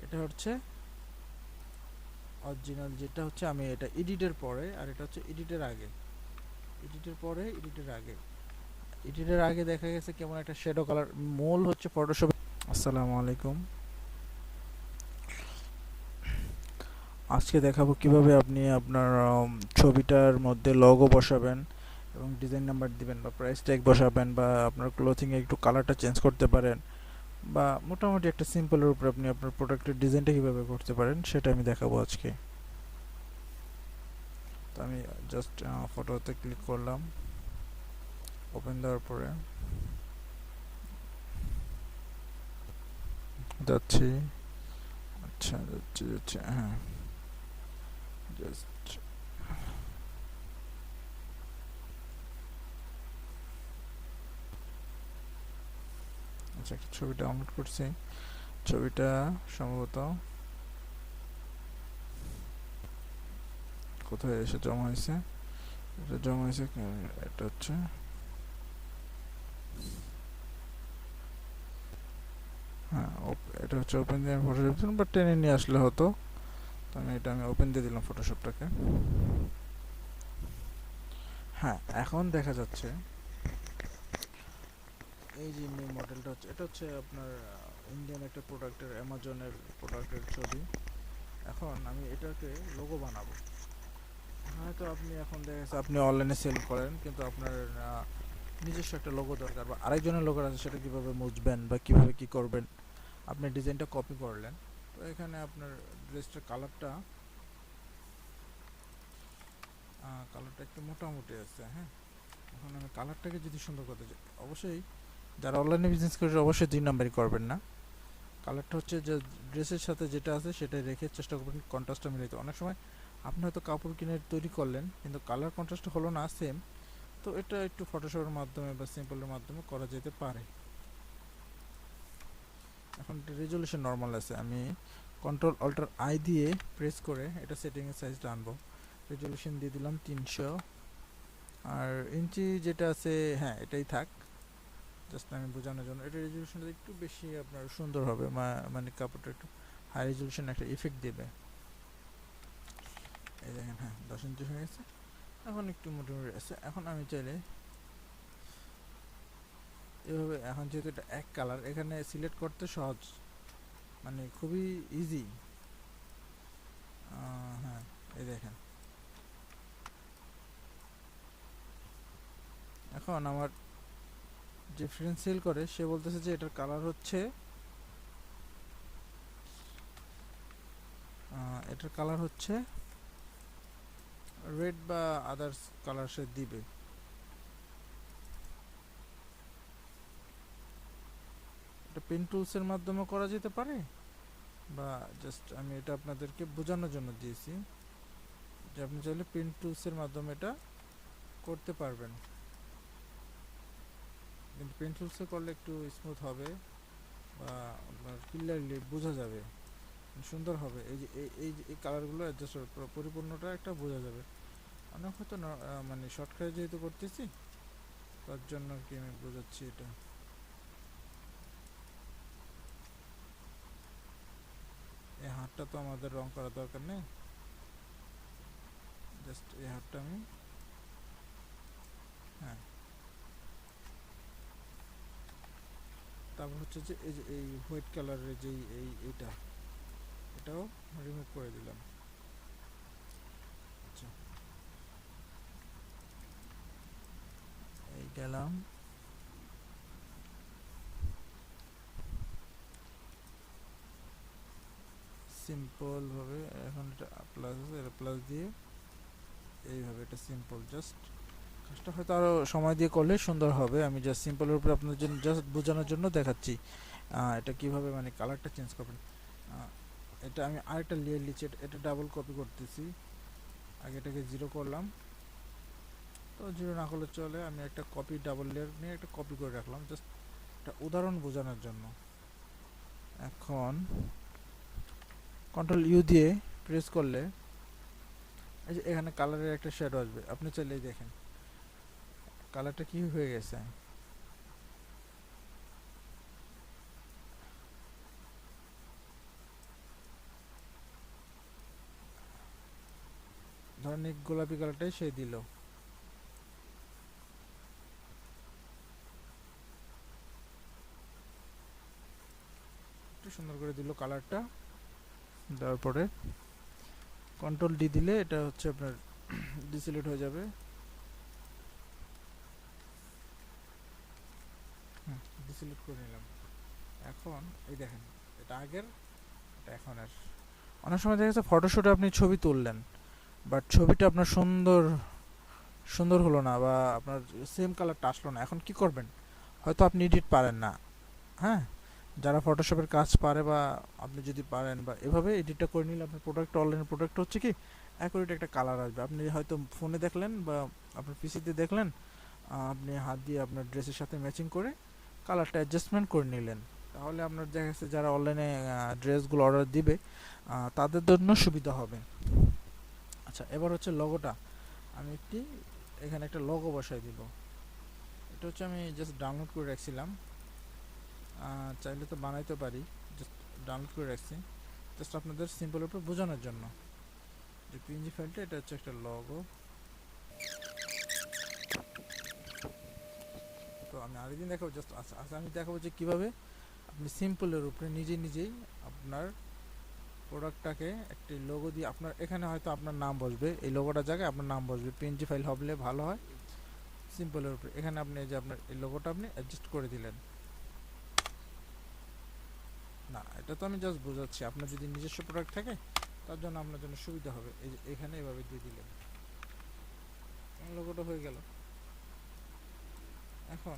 এটা হচ্ছে অরিজিনাল, যেটা হচ্ছে আমি এটা এডিটের পরে, আর এটা হচ্ছে এডিটের আগে। এডিটের পরে, এডিটের আগে। এডিটের আগে দেখা গেছে কেমন একটা শ্যাডো কালার, মূল হচ্ছে ফটোশপ। আসসালামু আলাইকুম। আজকে দেখাবো কিভাবে আপনি আপনার ছবিটার মধ্যে লোগো বসাবেন এবং ডিজাইন নাম্বার দিবেন, বা প্রাইস ট্যাগ বসাবেন, বা আপনার ক্লোথিংয়ে একটু কালারটা চেঞ্জ করতে পারেন, বা মোটামুটি একটা সিম্পলের উপরে আপনি আপনার প্রোডাক্টের ডিজাইনটা কীভাবে করতে পারেন সেটা আমি দেখাবো আজকে। তো আমি জাস্ট ফটোতে ক্লিক করলাম, ওপেন দেওয়ার পরে যাচ্ছি। আচ্ছা, যাচ্ছি যাচ্ছি, হ্যাঁ, জাস্ট আচ্ছা, একটা ছবি ডাউনলোড করছি। ছবিটা সম্ভবত কোথায় এসে জমা হয়েছে, এটা জমা হয়েছে, এটা হচ্ছে, হ্যাঁ, এটা হচ্ছে ওপেন দিয়ে আমি ফটোশপ, বাট টেনে নিয়ে আসলে হতো। তো আমি ওপেন দিয়ে দিলাম ফটোশপটাকে। হ্যাঁ, এখন দেখা যাচ্ছে এই যে নিউ মডেলটা হচ্ছে, এটা হচ্ছে আপনার ইন্ডিয়ান একটা প্রোডাক্টের, অ্যামাজনের প্রোডাক্টের ছবি। এখন আমি এটাকে লোগো বানাবো। হয়তো আপনি এখন দেখা যাচ্ছে আপনি অনলাইনে সেল করেন, কিন্তু আপনার নিজস্ব একটা লোগো দরকার, বা আরেকজনের লোগো আছে, সেটা কিভাবে মুছবেন বা কিভাবে কি করবেন। আপনি ডিজাইনটা কপি করলেন, তো এখানে আপনার ড্রেসটার কালারটা একটু মোটামুটি আছে, হ্যাঁ। এখন আমি কালারটাকে যদি সুন্দর করতে চাই, অবশ্যই যারা অনলাইনে বিজনেস করে অবশ্যই 2 নাম্বারই করবেন না। কালারটা হচ্ছে যে ড্রেসের সাথে যেটা আছে সেটাই রেখে চেষ্টা করবেন কন্ট্রাস্টটা মিলাইতে। অনেক সময় আপনি হয়তো কাপড় কিনে তৈরি করলেন, কিন্তু কালার কন্ট্রাস্ট হলো না সেম, তো এটা একটু ফটোশপের মাধ্যমে বা সিম্পলের মাধ্যমে করা যেতে পারে। এখন রেজলিউশন নর্মাল আছে, আমি কন্ট্রোল অল্টার আই দিয়ে প্রেস করে এটা সেটিংয়ের সাইজটা আনবো। রেজলিউশন দিয়ে দিলাম 300, আর ইঞ্চি যেটা আছে, হ্যাঁ, এটাই থাক। জাস্ট আমি বোঝানোর জন্য, এটা রেজলিউশনটা একটু বেশি আপনার সুন্দর হবে, মানে কাপড়টা একটু হাই রেজলিউশন একটা ইফেক্ট দেবে। এই দেখেন, হ্যাঁ, 10 ইঞ্চি হয়ে গেছে। এখন একটু মোটামুটি আছে। এখন আমি চাইলে এভাবে, এখন যেহেতু এটা এক কালার, এখানে সিলেক্ট করতে সহজ, মানে খুবই ইজি। হ্যাঁ, এই দেখেন। এখন আমার যে ফ্রেন্ড সেল করে সে বলতেছে যে এটার কালার হচ্ছে, এটার কালার হচ্ছে রেড বা আদার্স কালার সে দিবে। এটা পেন টুলসের মাধ্যমে করা যেতে পারে, বা জাস্ট আমি এটা আপনাদেরকে বোঝানোর জন্য দিয়েছি যে আপনি চাইলে পেন টুলসের মাধ্যমে এটা করতে পারবেন, কিন্তু পেন টুলসে করলে একটু স্মুথ হবে, বা আপনার ক্লিয়ারলি বোঝা যাবে, সুন্দর হবে। এই যে এই কালারগুলো অ্যাডজাস্ট পরিপূর্ণটা একটা বোঝা যাবে। অনেক হয়তো মানে শর্টকাটে যেহেতু করতেছি, তার জন্য আর কি আমি বোঝাচ্ছি এটা। এই হাতটা তো আমাদের রং করার দরকার নেই, জাস্ট এই হাতটা আমি, হ্যাঁ। তারপর হচ্ছে যে এই যে এই হোয়াইট কালারের যে এইটা, এটাও রিমুভ করে দিলাম। আচ্ছা, এই গেলাম। সিম্পল ভাবে এখন এটা প্লাস আছে, এটা প্লাস দিয়ে এইভাবে এটা সিম্পল, জাস্ট কাজটা হয়তো আরও সময় দিয়ে করলে সুন্দর হবে। আমি জাস্ট সিম্পলের উপরে আপনাদের জন্য জাস্ট বোঝানোর জন্য দেখাচ্ছি এটা কিভাবে মানে কালারটা চেঞ্জ করবেন। এটা আমি আরেকটা লেয়ার নিচ্ছি, এটা ডাবল কপি করতেছি। আগে এটাকে 0 করলাম, তো 0 না করলে চলে। আমি একটা কপি, ডাবল লেয়ার নিয়ে একটা কপি করে রাখলাম, জাস্ট একটা উদাহরণ বোঝানোর জন্য। এখন কন্ট্রোল ইউ দিয়ে প্রেস করলে এই যে এখানে কালারের একটা শ্যাডো আসবে, আপনি চাইলেই দেখেন কালারটা কি হয়ে গেছে। অর্গানিক গোলাপি কালারটাই সে দিল। একটু সুন্দর করে দিল কালারটা। তারপরে কন্ট্রোল ডি দিলে এটা হচ্ছে আপনার ডিসিলেট হয়ে যাবে। ডিসিলেট করে নিলাম। এখন এই দেখেন, এটা আগের, এটা এখনের। অনেক সময় দেখা যাচ্ছে ফটোশুটে আপনি ছবি তুললেন, বাট ছবিটা আপনার সুন্দর সুন্দর হলো না, বা আপনার সেম কালারটা আসলো না। এখন কি করবেন? হয়তো আপনি এডিট পারেন না, হ্যাঁ, যারা ফটোশপের কাজ পারে বা আপনি যদি পারেন, বা এভাবে এডিটটা করে নিলে আপনার প্রোডাক্ট, অনলাইনের প্রোডাক্ট হচ্ছে কি অ্যাকুরেট একটা কালার আসবে। আপনি হয়তো ফোনে দেখলেন বা আপনার পিসিতে দেখলেন, আপনি হাত দিয়ে আপনার ড্রেসের সাথে ম্যাচিং করে কালারটা অ্যাডজাস্টমেন্ট করে নিলেন, তাহলে আপনার দেখা যাচ্ছে যারা অনলাইনে ড্রেসগুলো অর্ডার দিবে তাদের জন্য সুবিধা হবে। আচ্ছা, এবার হচ্ছে লগোটা। আমি একটি এখানে একটা লগো বসাই দিব। এটা হচ্ছে আমি জাস্ট ডাউনলোড করে রাখছিলাম, চাইলে তো বানাইতে পারি, জাস্ট ডাউনলোড করে রাখছি জাস্ট আপনাদের সিম্পলের উপর বোঝানোর জন্য। যে পিএনজি ফাইলটা, এটা হচ্ছে একটা লগো। তো আমি আরেকদিন দেখাবো, জাস্ট আচ্ছা আমি দেখাবো যে কীভাবে আপনি সিম্পলের উপরে নিজে নিজেই আপনার প্রোডাক্টটাকে একটি লোগো দিয়ে, আপনার এখানে হয়তো আপনার নাম বসবে, এই লোগোটার জায়গায় আপনার নাম বসবে। পিএনজি ফাইল হলে ভালো হয় সিম্পলের উপরে। এখানে আপনি এই যে আপনার এই লোগোটা আপনি অ্যাডজাস্ট করে দিলেন। না, এটা তো আমি জাস্ট বোঝাচ্ছি, আপনার যদি নিজস্ব প্রোডাক্ট থাকে তার জন্য আপনার জন্য সুবিধা হবে। এই যে এখানে এভাবে দিয়ে দিলেন, লোগোটা হয়ে গেল। এখন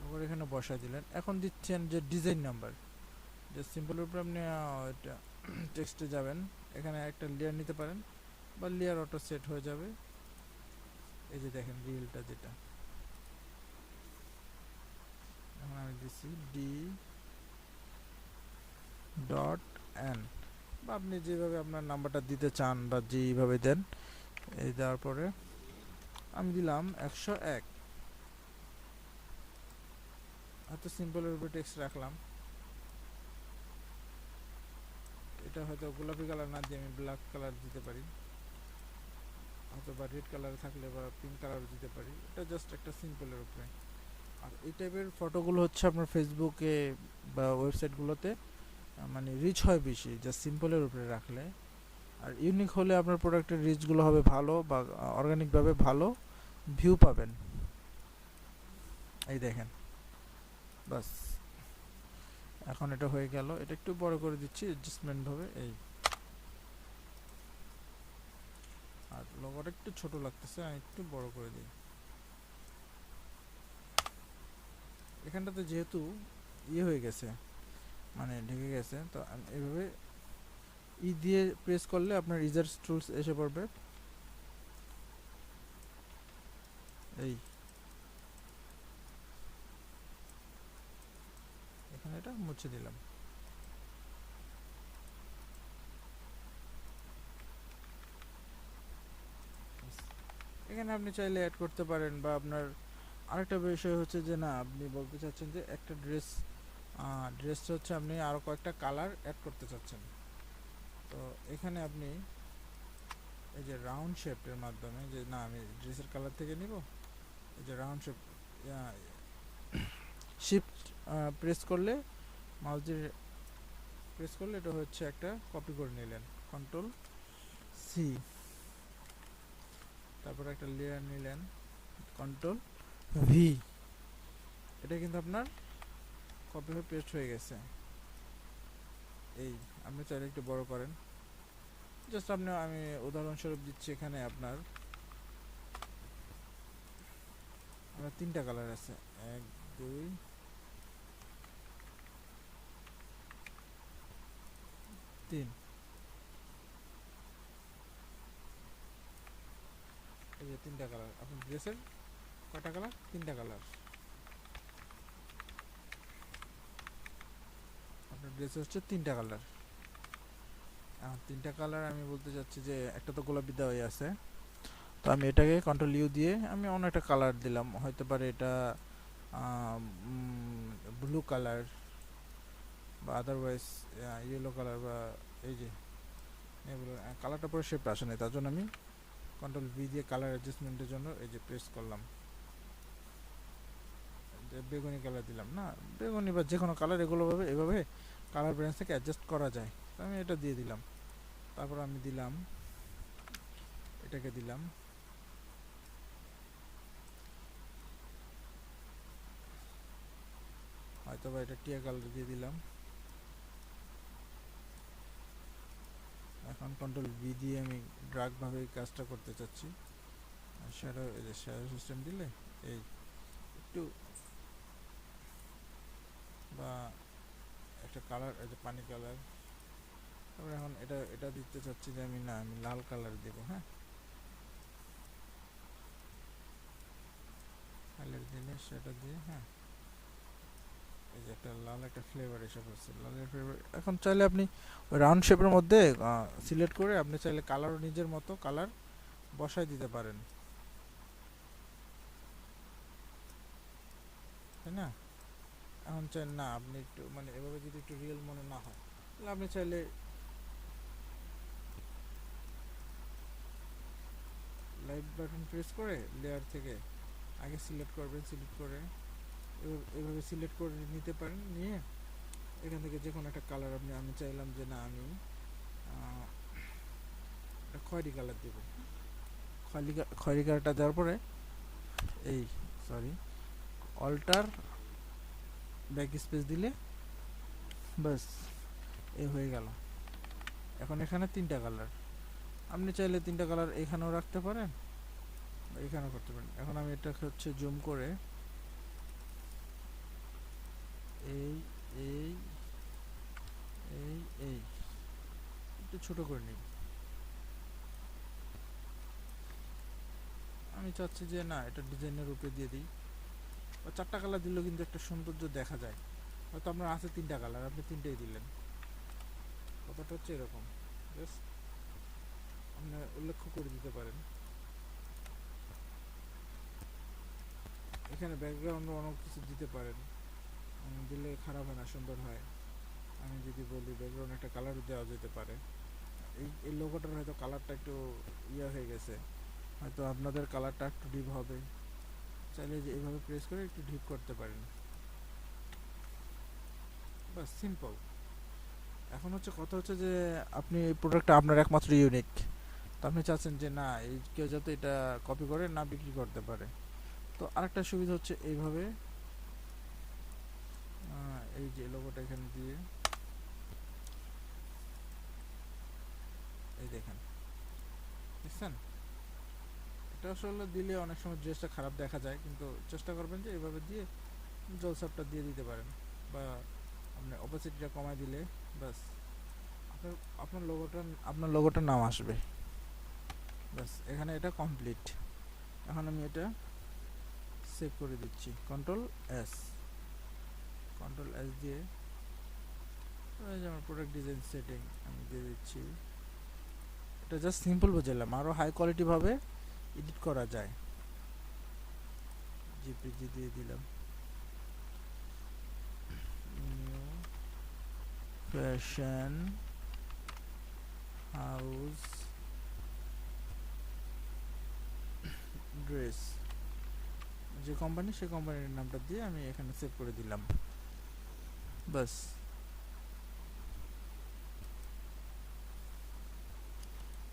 লোগোর এখানে বসায় দিলেন। এখন দিচ্ছেন যে ডিজাইন নাম্বার, যে সিম্পলের উপরে আপনি এটা টেক্সটে যাবেন, এখানে একটা লেয়ার নিতে পারেন বা লেয়ার অটো সেট হয়ে যাবে। এই যে দেখেন রিলটা যেটা, এখন আমি দিচ্ছি ডি ডট এন, বা আপনি যেভাবে আপনার নাম্বারটা দিতে চান বা যেইভাবে দেন। এই দেওয়ার পরে আমি দিলাম 101। হয়তো সিম্পলের উপরে টেক্সট রাখলাম, এটা হয়তো গোলাপি কালার না দিয়ে আমি ব্ল্যাক কালার দিতে পারি, অথবা রেড কালার থাকলে বা পিঙ্ক কালার দিতে পারি। এটা জাস্ট একটা সিম্পলের উপরে। আর এই টাইপের ফটোগুলো হচ্ছে আপনার ফেসবুকে বা ওয়েবসাইটগুলোতে মানে রিচ হয় বেশি, জাস্ট সিম্পলের উপরে রাখলে। আর ইউনিক হলে আপনার প্রোডাক্টের রিচগুলো হবে ভালো, বা অর্গানিকভাবে ভালো ভিউ পাবেন। এই দেখেন, বাস এখন এটা হয়ে গেল। এটা একটু বড় করে দিচ্ছি অ্যাডজাস্টমেন্ট ভাবে। এই, আর লোগোটা একটু ছোট লাগতেছে, আমি একটু বড় করে দিই। এখানটাতে যেহেতু ইয়ে হয়ে গেছে, মানে ঢেকে গেছে, তো আমি এইভাবে দিয়ে প্রেস করলে আপনার ইজার টুলস এসে পড়বে। এই এখানে এটা মুছে দিলাম। এখানে আপনি চাইলে অ্যাড করতে পারেন, বা আপনার আরেকটা বিষয় হচ্ছে যে না, আপনি বলতে চাচ্ছেন যে একটা ড্রেসটা হচ্ছে আপনি আরও কয়েকটা কালার অ্যাড করতে চাচ্ছেন। তো এখানে আপনি এই যে রাউন্ড শেপের মাধ্যমে, যে না আমি ড্রেসের কালার থেকে নিব, এই যে রাউন্ড শেপ শিফট প্রেস করলে, মাউস দিয়ে প্রেস করলে এটা হচ্ছে একটা কপি করে নিলেন, কন্ট্রোল সি, তারপর একটা লেয়ার নিলেন, কন্ট্রোল ভি। এটা কিন্তু আপনার কপি হয়ে পেস্ট হয়ে গেছে। এই আপনি চাইলে একটু বড় করেন, জাস্ট আপনি, আমি উদাহরণস্বরূপ দিচ্ছি, এখানে আপনার তিনটা কালার আছে, 1 2 3। এই যে তিনটা কালার, আপনার ড্রেসের কয়টা কালার? তিনটা কালার। আপনার ড্রেসে হচ্ছে তিনটা কালার। তিনটা কালার আমি বলতে চাচ্ছি যে একটা তো গোলাপি দেওয়াই আছে, তো আমি এটাকে কন্ট্রোল ইউ দিয়ে আমি অন্য একটা কালার দিলাম, হয়তো পারে এটা ব্লু কালার, বা আদারওয়াইজ ইয়েলো কালার, বা এই যে এগুলো কালারটা পরে শেপটা আসে না, তার জন্য আমি কন্ট্রোল ভি দিয়ে কালার অ্যাডজাস্টমেন্টের জন্য এই যে প্রেস করলাম, যে বেগুনি কালার দিলাম না, বেগুনি বা যে কোনো কালার এগুলো ভাবে এভাবে কালার ব্রেঞ্জ থেকে অ্যাডজাস্ট করা যায়। তো আমি এটা দিয়ে দিলাম, তারপর আমি দিলাম এটাকে দিলাম হয়তো বা এটা টিয়া কালার দিয়ে দিলাম। এখন কন্ট্রোল ভি দিয়ে আমি ড্রাগ ভাবে কাজটা করতে চাচ্ছি। শ্যাডো, এই যে শ্যাডো সিস্টেম দিলে এই একটু বা একটা কালার, এই যে পানি কালার। তারপরে এখন এটা দিতে চাচ্ছি যে আমি লাল কালার দেবো। হ্যাঁ, কালার দিলে সেটা দিয়ে, হ্যাঁ এই যে একটা লাল একটা ফ্লেভার এসে পড়ছে, লালের ফ্লেভার। এখন চাইলে আপনি ওই রাউন্ড শেপের মধ্যে সিলেক্ট করে আপনি চাইলে কালারও নিজের মতো কালার বসায় দিতে পারেন, তাই না? এখন চাই না আপনি একটু মানে এভাবে যদি একটু রিয়েল মনে না হয়, তাহলে আপনি চাইলে লাইট বাটন প্রেস করে লেয়ার থেকে আগে সিলেক্ট করবেন, সিলেক্ট করে এভাবে সিলেক্ট করে নিতে পারেন। নিয়ে এখান থেকে যে কোনো একটা কালার আমি চাইলাম যে না আমি খয়েরি কালার দেবো। খয়েরি কালারটা দেওয়ার পরে এই সরি অল্টার ব্যাক স্পেস দিলে বাস এই হয়ে গেল। এখন এখানে তিনটা কালার, আপনি চাইলে তিনটা কালার এখানেও রাখতে পারেন বা এখানেও করতে পারেন। এখন আমি এটাকে হচ্ছে জুম করে এই এই এই এই একটু ছোট করে নিই। আমি চাচ্ছি যে না এটা ডিজাইনের উপরে দিয়ে দিই, বা চারটা কালার দিলেও কিন্তু একটা সৌন্দর্য দেখা যায়। হয়তো আপনার আছে তিনটা কালার, আপনি তিনটেই দিলেন, কথাটা হচ্ছে এরকম। জাস্ট আপনি উল্লেখ করে দিতে পারেন। এখানে ব্যাকগ্রাউন্ড অনেক কিছু দিতে পারেন, দিলে খারাপ হয় না, সুন্দর হয়। আমি যদি বলি ব্যাকগ্রাউন্ড একটা কালার দেওয়া যেতে পারে। এই লোগোটার হয়তো কালারটা একটু ইয়ে হয়ে গেছে, হয়তো আপনাদের কালারটা একটু ডিপ হবে, চাইলে যে এইভাবে প্রেস করে একটু ডিপ করতে পারেন। বাস সিম্পল। এখন হচ্ছে কথা হচ্ছে যে আপনি এই প্রোডাক্টটা আপনার একমাত্র ইউনিক, তো আপনি চাচ্ছেন যে না এই কেউ যাতে এটা কপি করে না বিক্রি করতে পারে। তো আরেকটা সুবিধা হচ্ছে এইভাবে এই যে লোগোটা এখানে দিয়ে এই দেখেন, দেখছেন? এটা আসলে দিলে অনেক সময় ড্রেসটা খারাপ দেখা যায়, কিন্তু চেষ্টা করবেন যে এইভাবে দিয়ে জলসাপটা দিয়ে দিতে পারেন, বা আপনি অপোসিটিটা কমায় দিলে বাস আপনার আপনার লোগোটার নাম আসবে। বাস এখানে এটা কমপ্লিট। এখন আমি এটা সেভ করে দিচ্ছি, এস কন্ট্রোল এস দিয়ে এই যে আমার প্রোডাক্ট ডিজাইন সেটিং আমি দিয়ে দিচ্ছি। এটা জাস্ট সিম্পল বুঝালাম, আরও হাই কোয়ালিটি ভাবে এডিট করা যায়। জিপিজি দিয়ে দিলাম, নিউ ফ্যাশন হাউস ড্রেস, যে কোম্পানি সেই কোম্পানির নামটা দিয়ে আমি এখানে সেভ করে দিলাম। বাস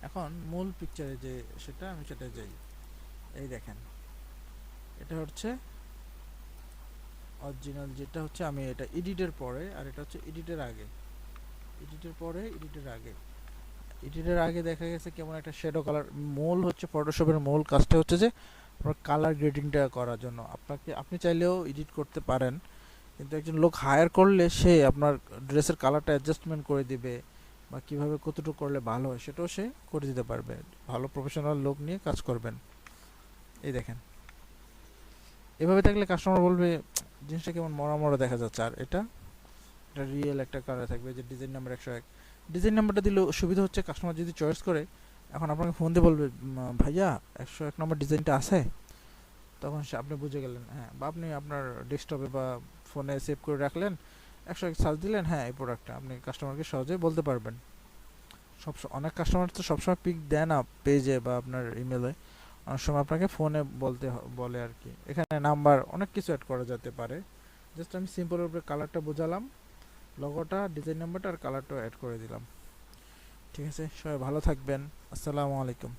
এখন মূল পিকচারে যে আমি সেটা যাই। এই দেখেন, এটা হচ্ছে অরিজিনাল, যেটা হচ্ছে আমি এটা এডিটের পরে, আর এটা হচ্ছে এডিটের আগে। এডিটের পরে এডিটের আগে, এডিটের আগে দেখা গেছে কেমন একটা শ্যাডো কালার। মূল হচ্ছে ফটোশপের মূল কাজটা হচ্ছে যে আপনার কালার গ্রেডিংটা করার জন্য আপনি চাইলেও এডিট করতে পারেন, কিন্তু একজন লোক হায়ার করলে সে আপনার ড্রেসের কালারটা অ্যাডজাস্টমেন্ট করে দিবে, বা কীভাবে কতটুকু করলে ভালো হয় সেটাও সে করে দিতে পারবে। ভালো প্রফেশনাল লোক নিয়ে কাজ করবেন। এই দেখেন, এভাবে থাকলে কাস্টমার বলবে জিনিসটা কেমন মরা মরা দেখা যাচ্ছে। আর এটা রিয়েল একটা কালার থাকবে, যে ডিজাইন নাম্বার 101। ডিজাইন নাম্বারটা দিলেও সুবিধা হচ্ছে কাস্টমার যদি চয়েস করে এখন আপনাকে ফোন দিয়ে বলবে ভাইয়া 101 নম্বর ডিজাইনটা আছে, তখন আপনি বুঝে গেলেন। হ্যাঁ, বা আপনি আপনার ডেস্কটপে বা ফোনে সেভ করে রাখলেন, 101 সার্চ দিলেন, হ্যাঁ এই প্রোডাক্টটা আপনি কাস্টমারকে সহজে বলতে পারবেন। অনেক কাস্টমার তো সবসময় পিক দেয় না পেজে বা আপনার ইমেলে, অনেক সময় আপনাকে ফোনে বলে আর কি। এখানে নাম্বার অনেক কিছু অ্যাড করা যেতে পারে। জাস্ট আমি সিম্পলের উপরে কালারটা বোঝালাম, লোগোটা, ডিজাইন নাম্বারটা আর কালারটা অ্যাড করে দিলাম। ঠিক আছে, সবাই ভালো থাকবেন। আসসালামু আলাইকুম।